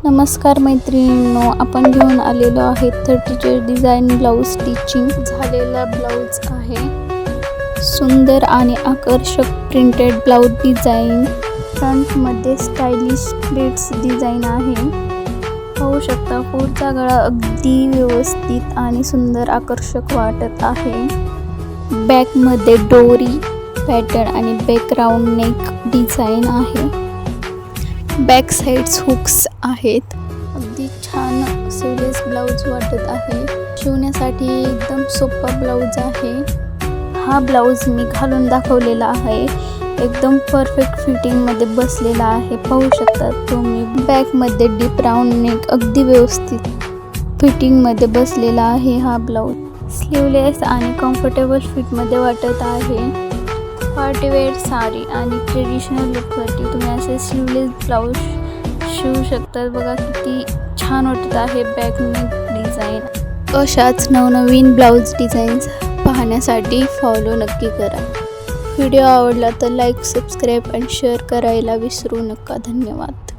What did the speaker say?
नमस्कार मैत्रिणींनो, आपण घेऊन आलेलो आहे 30 डिझाईन ब्लाऊज स्टिचिंग झालेला ब्लाऊज आहे। सुंदर आणि आकर्षक प्रिंटेड ब्लाऊज डिझाईन, फ्रंटमध्ये स्टायलिश प्लेट्स डिझाईन आहे। पाहू शकता पुढचा गळा अगदी व्यवस्थित आणि सुंदर आकर्षक वाटत आहे। बॅकमध्ये डोरी पॅटर्न आणि बॅकग्राऊंड नेक डिझाईन आहे। बॅक साइड्स हुक्स आहेत। अगदी छान सिल्क ब्लाऊज वाटत आहे। शिवण्यासाठी एकदम सोपा ब्लाऊज आहे। हा ब्लाऊज मी घालून दाखवलेला आहे। एकदम परफेक्ट फिटिंग मध्ये बसलेला आहे। पाहू शकता तुम्ही बॅक मध्ये डीप राउंड नेक अगदी व्यवस्थित फिटिंग मध्ये बसलेला आहे। हा ब्लाऊज स्लीवलेस आणि कम्फर्टेबल फिट मध्ये वाटत आहे। पार्टीवेअर साडी आणि ट्रेडिशनल लुकसाठी तुम्ही असे स्लीवलेस ब्लाऊज शिवू शकता। बघा किती छान वाटत आहे बॅक नेक डिझाईन। अशाच नवनवीन ब्लाऊज डिझाईन्स पाहण्यासाठी फॉलो नक्की करा। व्हिडिओ आवडला तर लाईक, सबस्क्राईब आणि शेअर करायला विसरू नका। धन्यवाद।